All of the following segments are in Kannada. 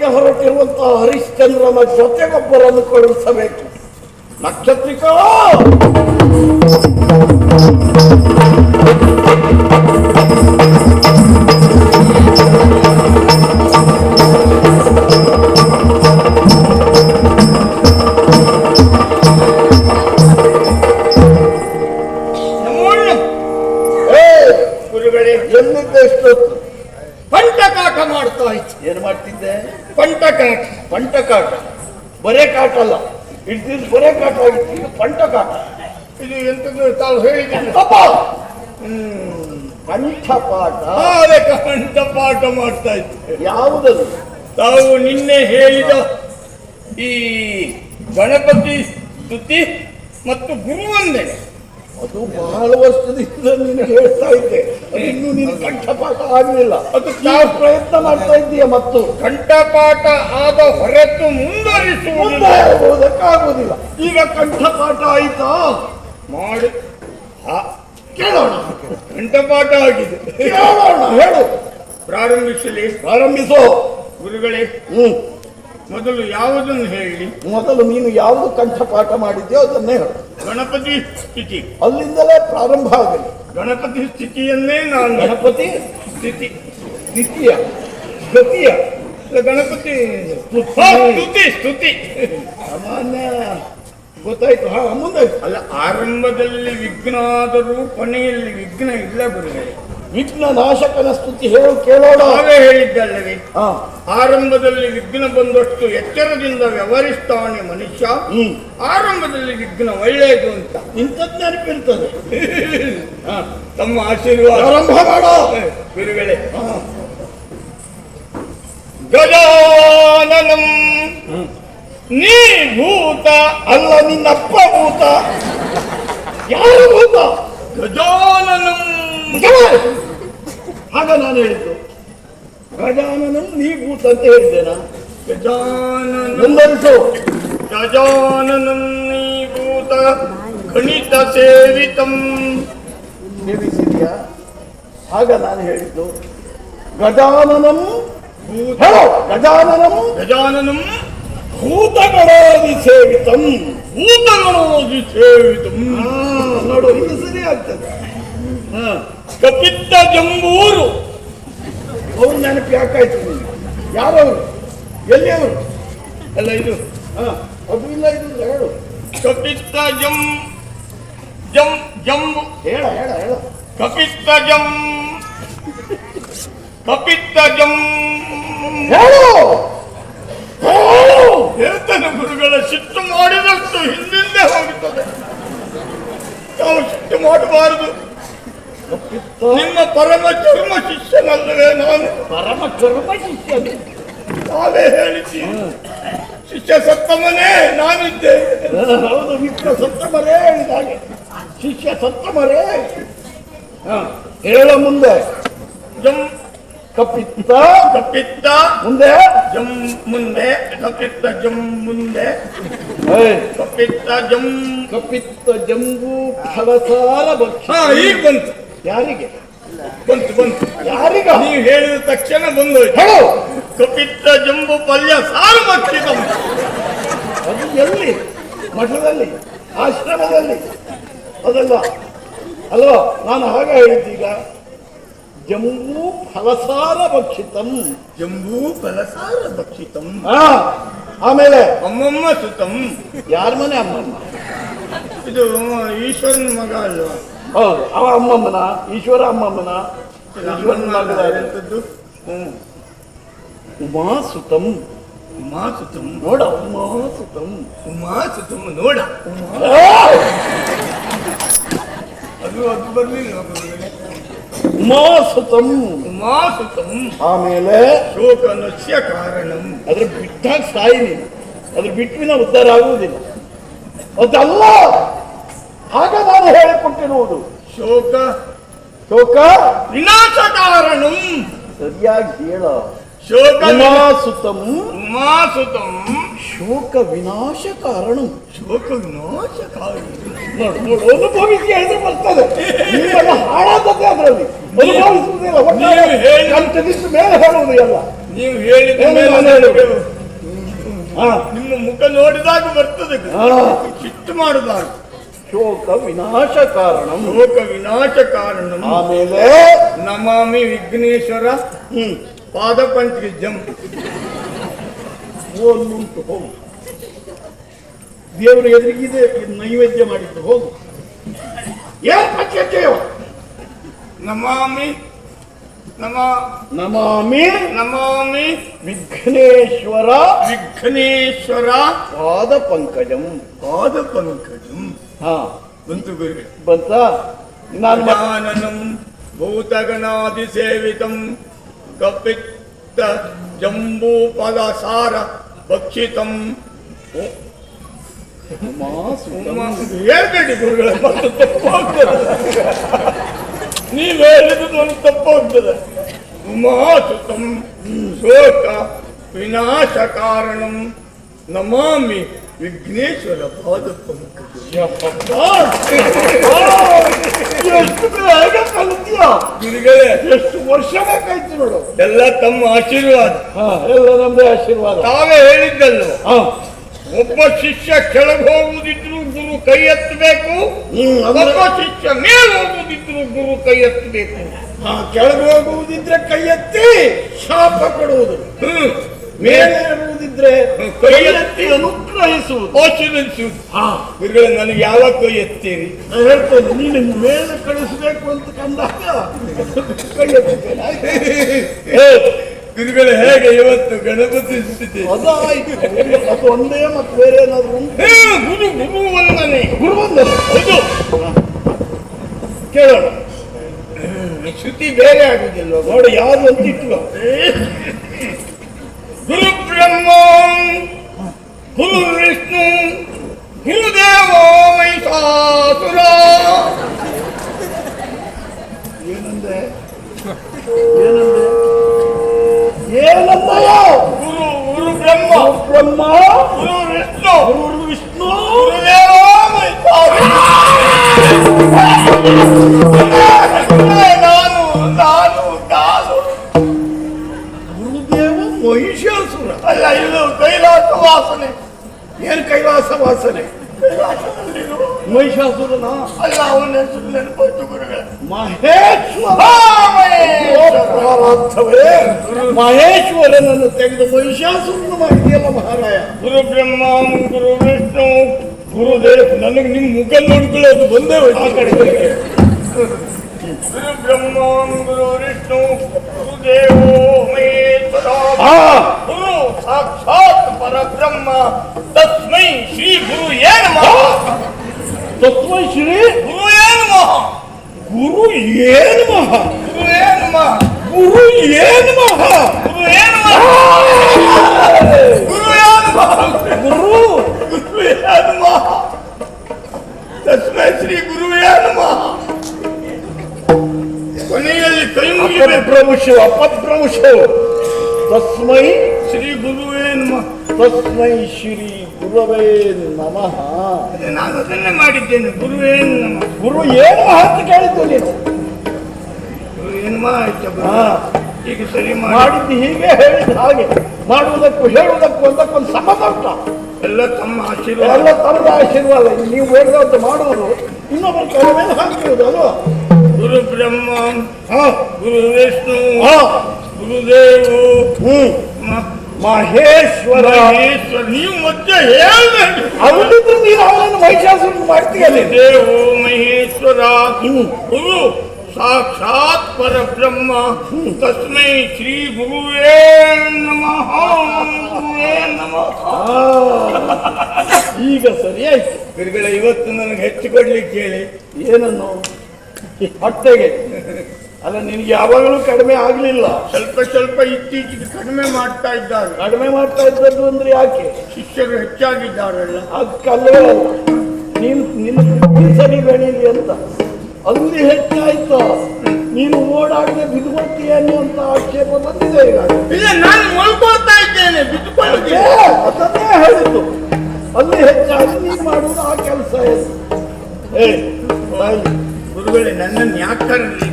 ದಾಳಿಗೆ ಹೊರಟಿರುವಂತಹ ಹರಿಶ್ಚಂದ್ರನ ಜೊತೆಗೊಬ್ಬರನ್ನು ಕಳುಹಿಸಬೇಕು. ನಕ್ಷತ್ರಿಕ ಎಲ್ಲಿದ್ದೆ ಎಷ್ಟೊತ್ತು? ಪಂಟಕಾಟ ಮಾಡ್ತಾ ಇತ್ತು. ಏನ್ ಮಾಡ್ತಿದ್ದೆ? ಪಂಟಕಾಟ. ಪಂಟಕಾಟ ಬರೇ ಕಾಟ ಅಲ್ಲ, ಇಡ್ದಿದ್ದು ಬರೇ ಕಾಟ ಆಗಿತ್ತು. ಇದು ಪಂಟಕಾಟ. ಇದು ಎಂತದ್ದು ತಾವು ಹೇಳಿದ್ದೇನೆ. ಕಂಠಪಾಠ. ಅದೇ ಕಂಠಪಾಠ ಮಾಡ್ತಾ ಇತ್ತು. ಯಾವುದದು? ತಾವು ನಿನ್ನೆ ಹೇಳಿದ ಈ ಗಣಪತಿ ಸ್ತುತಿ ಮತ್ತು ಗುರುವಂದನೆ ಅದು ಬಹಳ ವರ್ಷದಿಂದ ನೀನು ಹೇಳ್ತಾ ಇದ್ದೆ. ಇನ್ನು ನೀನು ಕಂಠಪಾಠ ಆಗಲಿಲ್ಲ. ಅದು ಯಾವ ಪ್ರಯತ್ನ ಮಾಡ್ತಾ ಇದ್ದೀಯ? ಮತ್ತು ಕಂಠಪಾಠ ಆದ ಹೊರತು ಮುಂದುವರಿಸುವುದಕ್ಕಾಗುವುದಿಲ್ಲ. ಈಗ ಕಂಠಪಾಠ ಆಯ್ತಾ? ಮಾಡಿ ಕೇಳೋಣ. ಕಂಠಪಾಠ ಆಗಿದೆ, ಕೇಳೋಣ. ಹೇಳು. ಪ್ರಾರಂಭಿಸಲಿ. ಪ್ರಾರಂಭಿಸೋ ಗುರುಗಳೇ. ಮೊದಲು ಯಾವುದನ್ನು ಹೇಳಿ? ಮೊದಲು ನೀನು ಯಾವುದು ಕಂಠಪಾಠ ಮಾಡಿದ್ಯೋ ಅದನ್ನೇ ಹೇಳು. ಗಣಪತಿ ಸ್ಥಿತಿ. ಅಲ್ಲಿಂದಲೇ ಪ್ರಾರಂಭ ಆಗಲಿ. ಗಣಪತಿ ಸ್ಥಿತಿಯನ್ನೇ ನಾನು. ಗಣಪತಿ ಸ್ಥಿತಿ ಸ್ಥಿತಿಯ ಗತಿಯ ಗಣಪತಿ ಸ್ತುತಿ ಸ್ತುತಿ ಸಾಮಾನ್ಯ ಗೊತ್ತಾಯ್ತು. ಮುಂದೆ ಅಲ್ಲ, ಆರಂಭದಲ್ಲಿ ವಿಘ್ನ ಆದರೂ ಕೊನೆಯಲ್ಲಿ ವಿಘ್ನ ಇಲ್ಲ ಗುರುಗಳೇ. ವಿಘ್ನ ನಾಶಕನ ಸ್ತುತಿ ಹೇಳು, ಕೇಳೋಣ. ನಾವೇ ಹೇಳಿದ್ದಲ್ಲವೇ, ಆರಂಭದಲ್ಲಿ ವಿಘ್ನ ಬಂದಷ್ಟು ಎಚ್ಚರದಿಂದ ವ್ಯವಹರಿಸ್ತಾನೆ ಮನುಷ್ಯ. ಆರಂಭದಲ್ಲಿ ವಿಘ್ನ ಒಳ್ಳೆಯದು ಅಂತ ಇಂಥದ್ದು ನೆನಪಿರ್ತದೆ. ತಮ್ಮ ಆಶೀರ್ವಾದ. ಆರಂಭ ಮಾಡೋ ಗುರುಗಳೇ. ಗಜಾನನಂ ನೀ ಭೂತ. ಅಲ್ಲ, ನಿನ್ನಪ್ಪ ಭೂತ. ಯಾರು ಭೂತ? ಗಜಾನನಂ. ಆಗ ನಾನು ಹೇಳಿದ್ದು ಗಜಾನನಂ ನೀ ಭೂತ ಅಂತ ಹೇಳಿದ್ದೇನಾ? ಗಜಾನನ ಮುಂದರಿಸು. ಗಜಾನನಂ ನೀ ಭೂತ ಗಣಿತ ಸೇವಿತಂ. ಸೇವಿಸಿದ್ಯಾ? ಆಗ ನಾನು ಹೇಳಿದ್ದು ಗಜಾನನಂ. ಹೇಳು. ಗಜಾನನಂ. ಗಜಾನನಂ ಭೂತಗಣಾದಿ ಸೇವಿತಂ. ಭೂತಗಣಾದಿ ಸೇವಿತಂ. ನೋಡು, ಇದು ಸರಿ ಆಗ್ತದೆ. ಕಪಿತ್ತ ಜಂಬೂರು. ಅವ್ರು ನೆನಪು ಯಾಕಾಯ್ತು ನೀನು? ಯಾರವರು? ಎಲ್ಲಿಯವರು? ಅಲ್ಲ, ಇದು ಅದು ಇಲ್ಲ, ಇದು ಹೇಳು. ಕಪಿತ್ತ ಜಂ ಜಂ ಜಂಬು. ಹೇಳ ಹೇಳ ಹೇಳ. ಕಪಿತ್ತ ಜಂ ಕಪಿತ್ತ ಜಂ. ಹೇಳು ಹೇಳು. ಹೇಳ್ತಾನೆ ಗುರುಗಳ. ಸಿಟ್ಟು ಮಾಡಿದಷ್ಟು ಹಿಂದಿಂದೆ ಹೋಗುತ್ತದೆ. ನಾವು ಸಿಟ್ಟು ಮಾಡಬಾರದು. ನಿಮ್ಮ ಪರಮ ಚರ್ಮ ಶಿಷ್ಯನಲ್ಲವೇ ನಾನು? ಪರಮ ಚರ್ಮ ಶಿಷ್ಯ ನಾವೇ ಹೇಳಿದ್ದೀವಿ. ಶಿಷ್ಯ ಸತ್ತಮನೇ ನಾನಿದ್ದೆ. ಹೌದು, ಮಿತ್ರ ಸತ್ತಮರೇ ಹೇಳಿದ ಹಾಗೆ. ಶಿಷ್ಯ ಸತ್ತಮರೇ. ಹೇಳ ಮುಂದೆ. ಜಂ ಕಪಿತ್ತ. ಕಪಿತ್ತ ಮುಂದೆ ಜಂ ಮುಂದೆ. ಕಪಿತ್ತ ಜಂ ಮುಂದೆ. ಕಪಿತ್ತ ಜಂ. ಕಪಿತ್ತ ಜಂಬೂ ಫಲಸಾರ ಭಕ್ಷ. ಈಗ ಬಂತು. ಯಾರಿಗೆ ಬಂತು? ಬಂತು. ಯಾರಿಗ? ನೀವು ಹೇಳಿದ ತಕ್ಷಣ ಬಂದೋಯ್ತು. ಹೇಳು. ಕಪಿತ್ತ ಜಂಬು ಪಲ್ಯ ಸಾರು ಭಕ್ಷಿತ. ಅದು ಎಲ್ಲಿ? ಮಠದಲ್ಲಿ, ಆಶ್ರಮದಲ್ಲಿ ಅದಲ್ಲ ಅಲ್ವಾ? ನಾನು ಹಾಗೆ ಹೇಳಿದ್ದೀಗ. ಜಂಬೂ ಫಲಸಾರ ಭಕ್ಷಿತಂ. ಜಂಬೂ ಫಲಸಾರ ಭಕ್ಷಿತಂ. ಆಮೇಲೆ ಅಮ್ಮಮ್ಮ ಸುತಂ. ಯಾರ ಮನೆ ಅಮ್ಮಮ್ಮ? ಇದು ಈಶ್ವರನ ಮಗ ಅಲ್ವಾ? ಹೌದು, ಅವ ಅಮ್ಮಮ್ಮನ. ಈಶ್ವರ ಅಮ್ಮಮ್ಮನ. ಈಶ್ವರನ ಮಗದಾದಂಥದ್ದು. ಉಮಾಸುತಂ. ಉಮಾಸುತಂ. ನೋಡ, ಉಮಾಸುತಂ. ಉಮಾಸುತಂ ನೋಡ. ಅದು ಬರಲಿಲ್ಲ. ಉಮಾಸುತಂ. ಉಮಾಸುತಂ. ಆಮೇಲೆ ಶೋಕನಸ್ಯ ಕಾರಣಂ. ಅದ್ರ ಬಿಟ್ಟಾಗ ಸಾಯಿ ನೀನು. ಅದ್ರ ಬಿಟ್ಟಿನ ಉದ್ಧಾರ ಆಗುವುದಿಲ್ಲ. ಅದಲ್ಲ, ಆಗ ನಾನು ಹೇಳಿಕೊಟ್ಟಿರುವುದು. ಶೋಕ ಶೋಕ ವಿನಾಶ ಕಾರಣಂ. ಸರಿಯಾಗಿ ಹೇಳ. ಶೋಕ ಉಮಾಸುತಂ. ಉಮಾಸುತಂ. ಶೋಕ ವಿನಾಶ ಕಾರಣ. ಶೋಕ ವಿನಾಶ ಕಾರಣ. ನೋಡು ನೋಡು, ಅನುಭವಿಸಿ ಹೇಳಿದ್ರೆ ಬರ್ತದೆ. ನೀವೆಲ್ಲ ಹಾಳಾದದ್ದೇ ಅದರಲ್ಲಿ. ಅನುಭವಿಸುವುದಿಲ್ಲ. ಒಟ್ಟಾರೆ ಕಂಠದಿಷ್ಟು ಮೇಲೆ ಹೇಳುವುದು ಎಲ್ಲ. ನೀವು ಹೇಳಿದ ಏನು ಮೇಲೆ ನಾನು ಹೇಳುದು? ಹಾ, ನಿಮ್ಮ ಮುಖ ನೋಡಿದಾಗ ಬರ್ತದೆ ಹಾ. ಸಿಟ್ಟು ಮಾಡುದಾಗ ಶೋಕ ವಿನಾಶ ಕಾರಣಂ. ಲೋಕ ವಿನಾಶ ಕಾರಣ ಆಮೇಲೆ ನಮಾಮಿ ವಿಘ್ನೇಶ್ವರ ಪಾದ ಪಂಚಜಂ ಒಂದುಂಟು ಹೋಗು, ದೇವರ ಎದುರಿಗಿದೆ ನೈವೇದ್ಯ ಮಾಡಿದ್ದು ಹೋಗು. ಏನ್ ಪಂಚಜಯೋ? ನಮಾಮಿ ನಮಾಮಿ ನಮಾಮಿ ವಿಘ್ನೇಶ್ವರ ವಿಘ್ನೇಶ್ವರ ಪಾದ ಪಂಕಜಂ. ಪಾದ ಪಂಕಜಂ ಹಾ, ಬಂತು ಗುರುಗಳೇ. ಬಂತ? ನಾನು ಗಜಾನನಂ ಭೂತಗಣಾದಿ ಸೇವಿತಂ ಕಪಿತ್ತ ಜಂಬೂ ಫಲಸಾರ ಭಕ್ಷಿತಂ. ಹೇಳ್ಬೇಡಿ ಗುರುಗಳೇ, ಮತ್ತೆ ತಪ್ಪಾಗ್ತದೆ. ನೀವು ಹೇಳಿದ್ದು ನನಗೆ ತಪ್ಪಾಗ್ತದೆ. ಉಮಾಸುತಂ ಶೋಕ ವಿನಾಶ ಕಾರಣಂ ನಮಾಮಿ ವಿಘ್ನೇಶ್ವರ ಪಾದ ಪಂಕಜಂ. ಎಷ್ಟು ಬೇಗ ಕಲಿತೀಯ ಗುರುಗಳೇ, ಎಷ್ಟು ವರ್ಷ ಬೇಕಾಯ್ತು ನೋಡು. ಎಲ್ಲ ತಮ್ಮ ಆಶೀರ್ವಾದ. ಹಾ, ಎಲ್ಲ ನಮ್ದೇ ಆಶೀರ್ವಾದ. ತಾವೇ ಹೇಳಿದ್ದಲ್ವ, ಹಾ, ಒಬ್ಬ ಶಿಷ್ಯ ಕೆಳಗೆ ಹೋಗುದಿದ್ರು ಗುರು ಕೈ ಎತ್ತಬೇಕು, ಅಂದ್ರೆ ಒಬ್ಬ ಶಿಷ್ಯ ಮೇಲೆ ಹೋಗುದಿದ್ರು ಗುರು ಕೈ ಎತ್ತಬೇಕು. ಕೆಳಗೆ ಹೋಗುವುದಿದ್ರೆ ಕೈ ಎತ್ತಿ ಶಾಪ ಕೊಡುವುದು, ಮೇಲೆ ಇರುವುದಿದ್ರೆ ಕೈ ಎತ್ತಿ ಅನುಗ್ರಹಿಸುವುದು, ಆಶೀರ್ವದಿಸುವುದು. ಹಾ, ಗುರುಗಳೇ, ನನಗೆ ಯಾವಾಗ ಕೈ ಎತ್ತೀರಿ? ನಾನು ಹೇಳ್ತೇನೆ, ನೀನು ಮೇಲೆ ಕಳಿಸ್ಬೇಕು ಅಂತ ಕಂಡಾಗ ಕೈ ಎತ್ತುತ್ತೇನೆ. ಗುರುಗಳೇ, ಹೇಗೆ ಇವತ್ತು ಗಣಪತಿ ಸ್ಥಿತಿ? ಅದಾಯ್ತು, ಅದು ಒಂದೇ ಮತ್ತು ಬೇರೆ ಏನಾದ್ರು ಉಂಟು? ಗುರು ಗುರು ವಂದನೆ. ಗುರು ಬಂದರೆ ಹೌದು, ಕೇಳೋಣ. ಶ್ರುತಿ ಬೇರೆ ಆಗುದಿಲ್ವ? ನೋಡಿ ಯಾರು ಅಂತ ಇಟ್ಕೋ. ಗುರು ಬ್ರಹ್ಮ ಗುರು ವಿಷ್ಣು ಗುರುದೇವೋ ಮಹಿಷಾಸುರ. ಏನಂದೆ ಏನಂದೆ ಏನಂದಯ? ಗುರು ಗುರು ಬ್ರಹ್ಮ ಬ್ರಹ್ಮ, ಗುರು ವಿಷ್ಣು ಗುರು ವಿಷ್ಣು, ಗುರುದೇವೋ ಮಹಿಷಾಸುರ. ನಾನು ನಾನು ನಾನು ಗುರುದೇವ ಮಹಿಷಾಸುರ. ಅಲ್ಲ, ಇದು ಕೈಲಾಸ ವಾಸನೆ. ಏನು ಕೈಲಾಸ ವಾಸನೆ? ಮಹಿಷಾಸುರನ ಅಲ್ಲ, ಅವನ ಹೆಸರು ನೆನಪಾಯ್ತು ಗುರುಗಳೇ. ಮಹೇಶ್ವರ. ಅರ್ಥವೇ ಮಹೇಶ್ವರನನ್ನು ತೆಗೆದು ಮಹಿಷಾಸುರನ ಮಾಡಿದೆಯಲ್ಲ ಮಹಾರಾಯ. ಗುರು ಬ್ರಹ್ಮ ಗುರು ವಿಷ್ಣು ಗುರುದೇವ್. ನನಗೆ ನಿಮ್ಮ ಮುಖ ನೋಡ್ಕೊಳ್ಳೋದು ಬಂದೇ ಹೋಯ್ತು ಆ ಕಡೆ. ಗುರು ಬ್ರಹ್ಮ ಗುರು ವಿಷ್ಣು ಗುರುದೇವೋ ಮಹೇಶ್ವರ. ಗುರು ಸಾಕ್ಷಾತ್ ಪರಬ್ರಹ್ಮ ತಸ್ಮೈ ಶ್ರೀ ಗುರು ನಮಃ. ತತ್ವೈ ಶ್ರೀ ಗುರು ನಮಃ. ಗುರು ಏನು ಮಹ ಗುರು ನಮಃ. ಗುರು ಏನು ಮಹ ಗುರು ನಮಃ. ಗುರು ನಮಃ. ಗುರು ಗುರು ನಮಃ. ತಸ್ಮೈ ಶ್ರೀ ಗುರು ನಮಃ. ಕೊನೆಯಲ್ಲಿ ಕೈ ಮುಗಿಬೇಕು. ಅಪಭ್ರಂಶು ಅಪಭ್ರಂಶು. ತಸ್ಮೈ ಶ್ರೀ ಗುರುವೇ ನಮಃ. ತಸ್ಮೈ ಶ್ರೀ ಗುರವೇ ನಮಃ. ನಾನು ಅದನ್ನೇ ಮಾಡಿದ್ದೇನೆ. ಗುರುವೇ ನಮಃ. ಗುರು ಏನು ಮಹ ಅಂತ ಕೇಳಿದ್ದು ನೀನು. ಗುರುವೇ ನಮಃ ಆಯ್ತಪ್ಪ. ಹಾ, ಈಗ ಸರಿ ಮಾಡಿ. ಮಾಡಿದ್ದು ಹೀಗೆ ಹೇಳಿದ ಹಾಗೆ ಮಾಡುವುದಕ್ಕೂ ಹೇಳುವುದಕ್ಕೂ ಒಂದಕ್ಕೊಂದು ಸಂಬಂಧ ಉಂಟ. ಎಲ್ಲ ತಮ್ಮ ಆಶೀರ್ವಾದ. ಎಲ್ಲ ತಮ್ಮದ ಆಶೀರ್ವಾದ. ನೀವು ಹೇಳಿದಂತೆ ಮಾಡುವುದು, ಇನ್ನೊಬ್ಬರ ಕೈ ಮೇಲೆ ಹಾಕುವುದು ಅಲ್ವಾ? ಗುರು ಬ್ರಹ್ಮ ಹಾ, ಗುರು ವಿಷ್ಣು ಹಾ, ಗುರುದೇವು ಮಹೇಶ್ವರ. ಮಹೇಶ್ವರ. ನೀವು ಮತ್ತೆ ಹೇಳ್ಬೇಡಿ. ಅವನಿದ್ರೆ ನೀನು ಅವನನ್ನು ಮಹಿಷಾಸುರನ ಮಾಡ್ತೀಯಲ್ಲ. ದೇವೋ ಮಹೇಶ್ವರ. ಗುರು ಸಾಕ್ಷಾತ್ ಪರಬ್ರಹ್ಮ ತಸ್ಮೈ ಶ್ರೀ ಗುರುವೇ ನಮಃ. ಗುರುವೇ ನಮಃ. ಈಗ ಸರಿಯಾಯ್ತು. ಗುರುಗಳೇ, ಇವತ್ತು ನನಗೆ ಹೆಚ್ಚು ಕೊಡ್ಲಿಕ್ಕೆ ಹೇಳಿ. ಏನನ್ನು? ಹೊಟ್ಟೆಗೆ ಅಲ್ಲ, ನಿನಗೆ ಯಾವಾಗಲೂ ಕಡಿಮೆ ಆಗಲಿಲ್ಲ. ಸ್ವಲ್ಪ ಸ್ವಲ್ಪ ಇತ್ತೀಚೆಗೆ ಕಡಿಮೆ ಮಾಡ್ತಾ ಇದ್ದಾರೆ. ಕಡಿಮೆ ಮಾಡ್ತಾ ಇದ್ದದ್ದು ಅಂದ್ರೆ ಯಾಕೆ? ಶಿಷ್ಯರು ಹೆಚ್ಚಾಗಿದ್ದಾರಲ್ಲ. ಅದಕ್ಕಲ್ಲೇ ಅಲ್ಲ, ನಿನ್ನ ಬುದ್ಧಿ ಸರಿ ಬೆಳೀಲಿ ಅಂತ. ಅಲ್ಲಿ ಹೆಚ್ಚಾಯ್ತು, ನೀನು ಓಡಾಡದೆ ಬಿದ್ದುಕೊಳ್ತೀಯ ಅನ್ನುವಂತ ಆಕ್ಷೇಪ ಬಂದಿದೆ ಈಗ. ಇಲ್ಲ, ನಾನು ಮಲ್ಕೊಳ್ತಾ ಇದ್ದೇನೆ, ಬಿದ್ದುಕೊಳ್ಳುತ್ತೇನೆ. ಅದನ್ನೇ ಹೇಳಿದ್ದು. ಅಲ್ಲಿ ಹೆಚ್ಚಾಗಿ ನೀನು ಮಾಡುವುದು ಆ ಕೆಲಸ ಏನು? ಗುರುಗಳೇ, ನನ್ನನ್ನು ಯಾಕೆ ಕರೆದ್ರಿ?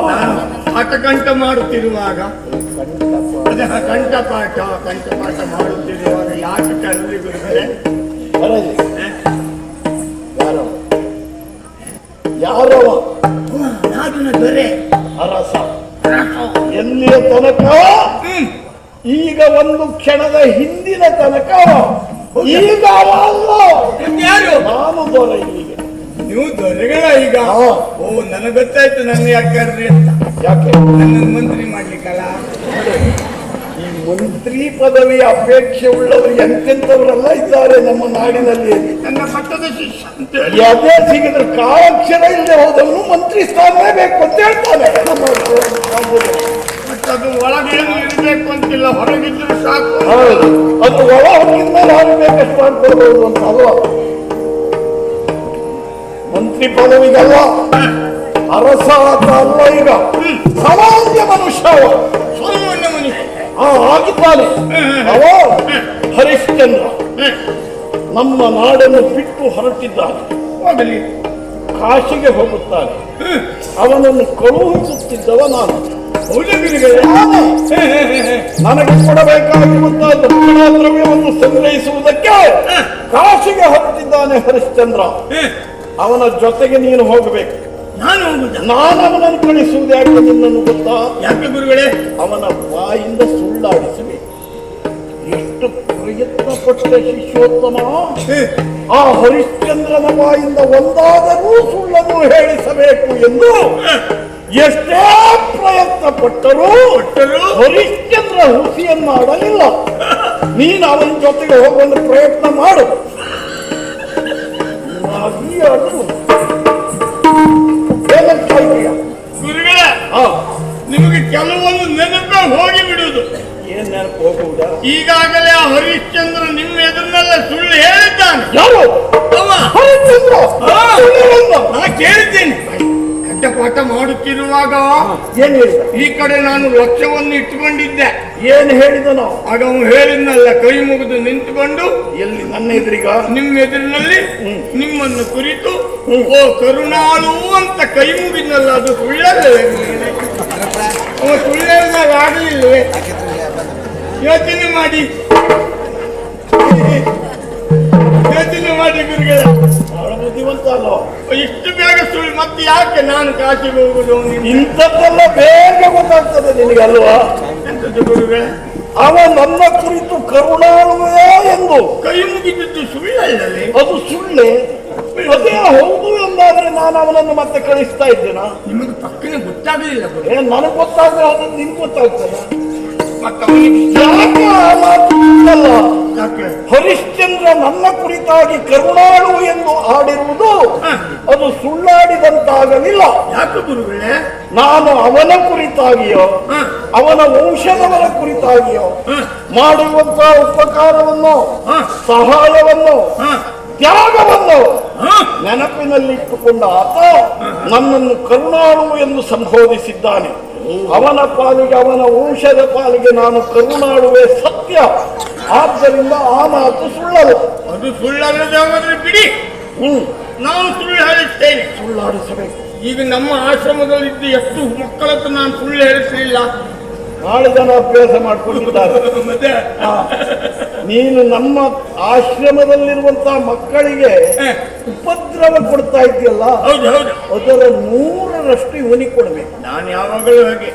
ನಾನು ಆಟಕಂಠ ಮಾಡುತ್ತಿರುವಾಗ ಅದೇ ಕಂಠಪಾಠ ಮಾಡುತ್ತಿರುವಾಗ ಯಾಕೆ ಕರಲಿ ಗುರುಗಳೇ? ಯಾರವ? ಯಾರವ? ನಾಡಿನ ದೊರೆ ಅರಸ. ಎಲ್ಲಿಯ ತನಕ? ಈಗ ಒಂದು ಕ್ಷಣದ ಹಿಂದಿನ ತನಕ ಈಗ ಅವ ಅಲ್ಲ. ಯಾರು? ನಾನು ದೊರೆ. ಈಗ ನೀವು ದೊರೆಗಳ ಈಗ? ಹಾ. ಓ, ನನಗೆ ಗೊತ್ತಾಯ್ತು ನನ್ನ ಯಾಕೆ ಕರ್ರಿ ಅಂತ. ಯಾಕೆ? ನನ್ನ ಮಂತ್ರಿ ಮಾಡ್ಲಿಕ್ಕಲ್ಲ. ಈ ಮಂತ್ರಿ ಪದವಿಯ ಅಪೇಕ್ಷೆ ಉಳ್ಳವರು ಎಂತೆಂಥವರೆಲ್ಲ ಇದ್ದಾರೆ ನಮ್ಮ ನಾಡಿನಲ್ಲಿ. ನನ್ನ ಪಟ್ಟದ ಶಿಷ್ಯ ಅಂತ ಹೇಳಿ ಯಾವುದೇ ಸಿಗಿದ್ರೆ ಕಾಲಕ್ಷರ ಇಲ್ಲದೆ ಹೋದವನು ಮಂತ್ರಿ ಸ್ಥಾನವೇ ಬೇಕು ಅಂತ ಹೇಳ್ತಾನೆ. ಮತ್ತೆ ಅದು ಒಳಗೇನು ಇರಬೇಕು ಅಂತಿಲ್ಲ, ಹೊರಗಿದ್ರು ಸಾಕು. ಹೌದು, ಅದು ಒಳ ಹೊರಗಿದ ಮೇಲೆ ಅವ್ರು ಬೇಕಷ್ಟು ಮಾಡ್ಕೊಳ್ಬಹುದು ಅಂತ ಅಲ್ವಾ? ಮಂತ್ರಿ ಪದವಿಗಲ್ಲ, ಅರಸ ಅಂತ ಅಲ್ಲ. ಈಗ ಸಾಮಾನ್ಯ ಮನುಷ್ಯ ಅವ. ಸಾಮಾನ್ಯ ಮನುಷ್ಯ ಆಗಿದ್ದಾನೆ ಅವ. ಹರಿಶ್ಚಂದ್ರ ನಮ್ಮ ನಾಡನ್ನು ಬಿಟ್ಟು ಹೊರಟಿದ್ದಾನೆ. ಹೋಗಲಿ, ಕಾಶಿಗೆ ಹೋಗುತ್ತಾನೆ. ಅವನನ್ನು ಕಳುಹಿಸುತ್ತಿದ್ದವ ನಾನು. ನನಗೆ ಕೊಡಬೇಕಾಗಿರುವಂತಹ ದಕ್ಷಿಣ ದ್ರವ್ಯವನ್ನು ಸಂಗ್ರಹಿಸುವುದಕ್ಕೆ ಕಾಶಿಗೆ ಹೊರಟಿದ್ದಾನೆ ಹರಿಶ್ಚಂದ್ರ. ಅವನ ಜೊತೆಗೆ ನೀನು ಹೋಗಬೇಕು. ನಾನು ಅವನನ್ನು ಕಳಿಸುವುದು ಯಾಕೆ ನಿನ್ನನ್ನು ಗೊತ್ತಾ? ಯಾಕೆ ಗುರುಗಳೇ? ಅವನ ಬಾಯಿಂದ ಸುಳ್ಳಾಡಿಸಬೇಕು. ಎಷ್ಟು ಪ್ರಯತ್ನ ಪಟ್ಟ ಶಿಷ್ಯೋತ್ತಮ ಆ ಹರಿಶ್ಚಂದ್ರನ ಬಾಯಿಂದ ಒಂದಾದರೂ ಸುಳ್ಳನ್ನು ಹೇಳಿಸಬೇಕು ಎಂದು ಎಷ್ಟೇ ಪ್ರಯತ್ನ ಪಟ್ಟರೂ ಹರಿಶ್ಚಂದ್ರ ಹುಸಿಯನ್ನಾಡಲಿಲ್ಲ. ನೀನು ಅವನ ಜೊತೆಗೆ ಹೋಗುವ ಪ್ರಯತ್ನ ಮಾಡು. ಗುರುಗಳ, ನಿಮಗೆ ಕೆಲವೊಂದು ನೆನಪೇ ಹೋಗಿ ಬಿಡುವುದು. ಏನ್ ನೆನಪು ಹೋಗುವುದಾ? ಈಗಾಗಲೇ ಆ ಹರಿಶ್ಚಂದ್ರ ನಿಮ್ಮ ಎದುರಿನೆಲ್ಲ ಸುಳ್ಳು ಹೇಳಿದ್ದಾನೆ. ಯಾರು? ಹರಿಶ್ಚಂದ್ರ? ನಾ ಕೇಳಿದ್ದೇನೆ. ಕಂಠಪಾಠ ಮಾಡುತ್ತಿರುವಾಗ ಏನ್ ಹೇಳಿದ? ಈ ಕಡೆ ನಾನು ಲಕ್ಷ್ಯವನ್ನು ಇಟ್ಟುಕೊಂಡಿದ್ದೆ. ಏನ್ ಹೇಳಿದ ನಾವು? ಆಗ ಅವನು ಹೇಳಿದ್ನಲ್ಲ, ಕೈ ಮುಗಿದು ನಿಂತುಕೊಂಡು, ಎಲ್ಲಿ? ನನ್ನ ಎದುರಿಗ? ನಿಮ್ಮ ಎದುರಿನಲ್ಲಿ ನಿಮ್ಮನ್ನು ಕುರಿತು ಓ ಕರುಣಾಳು ಅಂತ ಕೈ ಮುಗಿದ್ನಲ್ಲ, ಅದು ಸುಳ್ಳಲ್ಲವೇ? ಅವ ಸುಳ್ಳಿದಾಗ ಆಗಲಿಲ್ಲವೇ? ಯೋಚನೆ ಮಾಡಿ ಗುರುಗಳ. ಬಹಳ ಬುದ್ಧಿವಂತ ಅಲ್ವ? ಇಷ್ಟು ಬೇಗ ಸುಳ್ಳು ಮತ್ತೆ ಯಾಕೆ ನಾನು ಕಾಶಿಗೆ ಹೋಗುದು? ಇಂಥದ್ದೆಲ್ಲ ಬೇಗ ಗೊತ್ತಾಗ್ತದೆ ನಿನಗೆ ಅಲ್ವಾ? ಎಂತದ್ದು ಗುರುಗಳ? ಅವ ನನ್ನ ಕುರಿತು ಕರುಣಾಳುವೆ ಎಂದು ಕೈ ಮುಗಿದಿದ್ದು ಸುಳ್ಳಲ್ಲವೇ? ಅದು ಸುಳ್ಳೆ. ಅದೇ ಹೌದು ಎಂದಾದ್ರೆ ನಾನು ಅವನನ್ನು ಮತ್ತೆ ಕಳಿಸ್ತಾ ಇದ್ದೇನಾ? ನಿಮಗೆ ಪಕ್ಕನೆ ಗೊತ್ತಾಗಲಿಲ್ಲ ಗುರು. ನನಗೆ ಗೊತ್ತಾದ್ರೆ ಅದು ನಿನ್ಗೆ ಗೊತ್ತಾಗ್ತದೆ. ಮತ್ತೆ ಯಾಕೆ ಆ ಮಾತು ಇಲ್ಲ? ಯಾಕೆ? ಹರಿಶ್ಚಂದ್ರ ನನ್ನ ಕುರಿತಾಗಿ ಕರುಣಾಳು ಎಂದು ಆಡಿರುವುದು ಅದು ಸುಳ್ಳಾಡಿದಂತಾಗಲಿಲ್ಲ. ಯಾಕೆ ಗುರುಗಳೇ? ನಾನು ಅವನ ಕುರಿತಾಗಿಯೋ ಅವನ ವಂಶದವರ ಕುರಿತಾಗಿಯೋ ಮಾಡುವಂತಹ ಉಪಕಾರವನ್ನು, ಸಹಾಯವನ್ನು, ತ್ಯಾಗವನ್ನು ನೆನಪಿನಲ್ಲಿಟ್ಟುಕೊಂಡ ಆತ ನನ್ನನ್ನು ಕರುಣಾಳು ಎಂದು ಸಂಬೋಧಿಸಿದ್ದಾನೆ. ಅವನ ಪಾಲಿಗೆ, ಅವನ ವಂಶದ ಪಾಲಿಗೆ ನಾನು ಕರುಣಾಳುವೆ ಸತ್ಯ. ಆದ್ದರಿಂದ ಆ ಮಾತು ಸುಳ್ಳಲ್ಲ. ಅದು ಸುಳ್ಳಲ್ಲದೆ ಬಿಡಿ, ನಾನು ಸುಳ್ಳು ಹೇಳುತ್ತೇನೆ. ಸುಳ್ಳಾಡಿಸಬೇಕು. ಈಗ ನಮ್ಮ ಆಶ್ರಮದಲ್ಲಿದ್ದ ಎಷ್ಟು ಮಕ್ಕಳತ್ರ ನಾನು ಸುಳ್ಳು ಹೇಳಿಸಲಿಲ್ಲ. ನಾಳೆ ಜನ ಅಭ್ಯಾಸ ಮಾಡ್ಕೊಂಡಿದ್ದಾರೆ. ಮತ್ತೆ ನೀನು ನಮ್ಮ ಆಶ್ರಮದಲ್ಲಿರುವಂತಹ ಮಕ್ಕಳಿಗೆ ಉಪದ್ರವ ಕೊಡ್ತಾ ಇದೆಯಲ್ಲ, ಅದರ 100ರಷ್ಟು ಇವನಿಗೆ ಕೊಡಬೇಕು. ನಾನು ಯಾವಾಗಲೂ ಹಾಗೆ.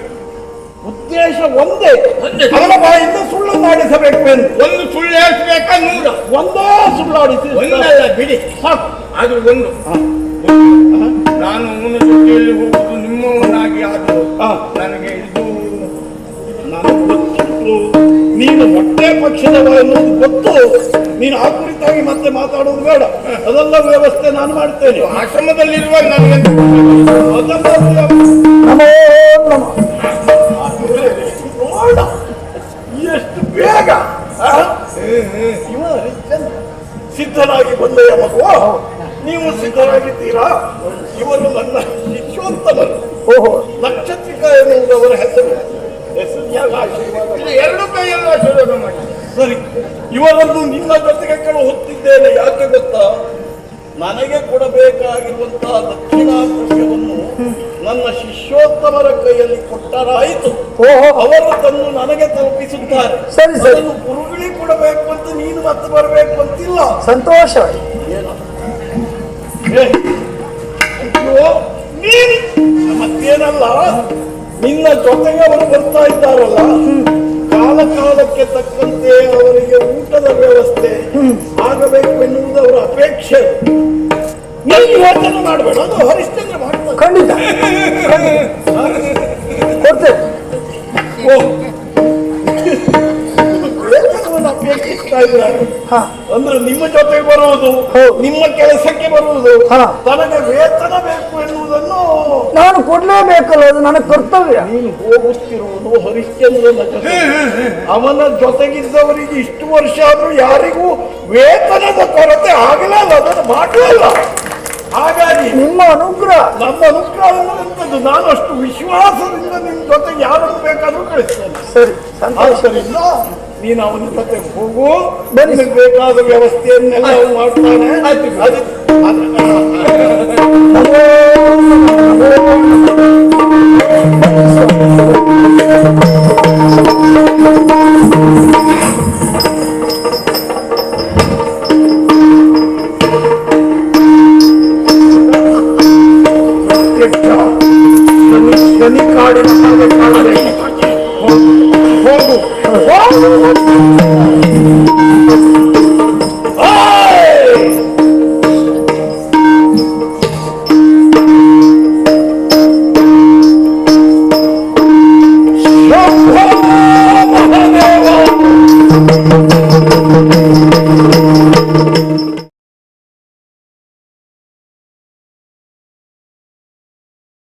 ಉದ್ದೇಶ ಒಂದೇ, ಅವನ ಬಾಯಿಂದ ಸುಳ್ಳು ಮಾಡಿಸಬೇಕು ಎಂದು. ಒಂದು ಸುಳ್ಳು ಹೇಳಿಸ್ಬೇಕಾ? 100 ಒಂದೇ ಸುಳ್ಳಾಡಿಸಿ ಒಂದಲ್ಲ ಬಿಡಿ ಸಾಕು. ಆದ್ರೂ ಒಂದು, ನಾನು ಅವನ ಜೊತೆಯಲ್ಲಿ ಹೋಗುದು ನಿಮ್ಮವನಾಗಿ ಆದರೂ ನನಗೆ ಇದು ನನಗೆ ಗೊತ್ತಿತ್ತು. ನೀನು ಹೊಟ್ಟೆ ಪಕ್ಷದವ ಎನ್ನುವುದು ಗೊತ್ತು. ನೀನು ಆ ಕುರಿತಾಗಿ ಮತ್ತೆ ಮಾತಾಡೋದು ಬೇಡ. ಅದೆಲ್ಲ ವ್ಯವಸ್ಥೆ ನಾನು ಮಾಡ್ತೇನೆ. ಆಶ್ರಮದಲ್ಲಿರುವಾಗ ನನಗೆ ನೋಡ ಎಷ್ಟು ಬೇಗ ಸಿದ್ಧರಾಗಿ ಬಂದೆಯ ಮಗುವ. ನೀವು ಸಿದ್ಧರಾಗಿದ್ದೀರಾ? ಇವರು ನನ್ನ ಶಿಷ್ಯೋತ್ತಮರು. ಓಹೋ, ನಕ್ಷತ್ರಿಕ ಎನ್ನುವುದವರ ಹೆಸರು. ಎರಡು ಕೈಯಲ್ಲೂ ಆಶೀರ್ವಾದ ಮಾಡಿ. ಸರಿ, ಇವರನ್ನು ನಿನ್ನ ಜೊತೆಗೆ ಹೊತ್ತಿದ್ದೇನೆ. ಯಾಕೆ ಗೊತ್ತಾ? ನನಗೆ ಕೊಡಬೇಕಾಗಿರುವಂತಹ ದಕ್ಷಿಣಾದ್ರವ್ಯವನ್ನು ನನ್ನ ಶಿಷ್ಯೋತ್ತಮ ಉತ್ತಮರ ಕೈಯಲ್ಲಿ ಕೊಟ್ಟರಾಯಿತು. ಓಹೋ, ಅವರು ತಂದು ನನಗೆ ತಲುಪಿಸುತ್ತಾರೆ. ಸರಿ, ಸರಿ. ಅದನ್ನು ಗುರುಗಳಿಗೆ ಕೊಡಬೇಕು ಅಂತ ನೀನು ಮತ್ತೆ ಬರಬೇಕು ಅಂತಿಲ್ಲ. ಸಂತೋಷ. ಏನು? ಏ, ಅಯ್ಯೋ, ನೀನು ಮತ್ತೇನಲ್ಲ, ನಿನ್ನ ಜೊತೆಗೆ ಅವರು ಬರ್ತಾ ಇದ್ದಾರಲ್ಲ, ಕಾಲ ಕಾಲಕ್ಕೆ ತಕ್ಕಂತೆ ಅವರಿಗೆ ಊಟದ ವ್ಯವಸ್ಥೆ ಆಗಬೇಕು ಎನ್ನುವುದು ಅವರ ಅಪೇಕ್ಷೆ. ನೀನು ಯೋಚನೆ ಮಾಡಬೇಡ, ಅದು ಹರಿಶ್ಚಂದ್ರ ಮಾಡ್ತಾರೆ. ಖಂಡಿತ ಕೊಡ್ತೇವೆ. ಓ, ವೇತನವನ್ನು ಅಪೇಕ್ಷಿಸ್ತಾ ಇದ್ದಾರೆ. ಹಾ, ಅಂದ್ರೆ ನಿಮ್ಮ ಜೊತೆಗೆ ಬರುವುದು, ಹೌದು. ನಿಮ್ಮ ಕೆಲಸಕ್ಕೆ ಬರುವುದು, ಹಾ. ತನಗೆ ವೇತನ ಬೇಕು ಎನ್ನುವುದನ್ನು ನಾನು ಕೊಡ್ಲೇಬೇಕಲ್ಲ, ಅದು ನನ್ನ ಕರ್ತವ್ಯ. ನೀನು ಹೋಗುತ್ತಿರುವುದು ಹರಿಶ್ಚಂದ್ರನ ಜೊತೆ. ಅವನ ಜೊತೆಗಿದ್ದವರಿಗೆ ಇಷ್ಟು ವರ್ಷ ಆದ್ರೂ ಯಾರಿಗೂ ವೇತನದ ಕೊರತೆ ಆಗಲೇ ಅಲ್ಲ, ಅದನ್ನು ಮಾಡಲಲ್ಲ. ಹಾಗಾಗಿ ನಿಮ್ಮ ಅನುಗ್ರಹ. ನಮ್ಮ ಅನುಗ್ರಹ ಎನ್ನುವಂಥದ್ದು, ನಾನು ಅಷ್ಟು ವಿಶ್ವಾಸದಿಂದ ನಿನ್ನ ಜೊತೆಗೆ ಯಾರನ್ನು ಬೇಕಾದ್ರೂ ಕಳಿಸ್ತೇನೆ. ಸರಿ, ಸಂತೋಷ. ಆದ್ದರಿಂದ ನೀನು ಅವನ ಜೊತೆ ಹೋಗು, ಬನ್ನಿ. ನಿನಗೆ ಬೇಕಾದ ವ್ಯವಸ್ಥೆಯನ್ನೆಲ್ಲ ಅವನು ಮಾಡ್ತಾನೆ. ಶನಿ ಕಾಡಿನ ಹಾಗೆ ಕಾಣಬೇಕು. ಹೋಗು, ಹೋಗು.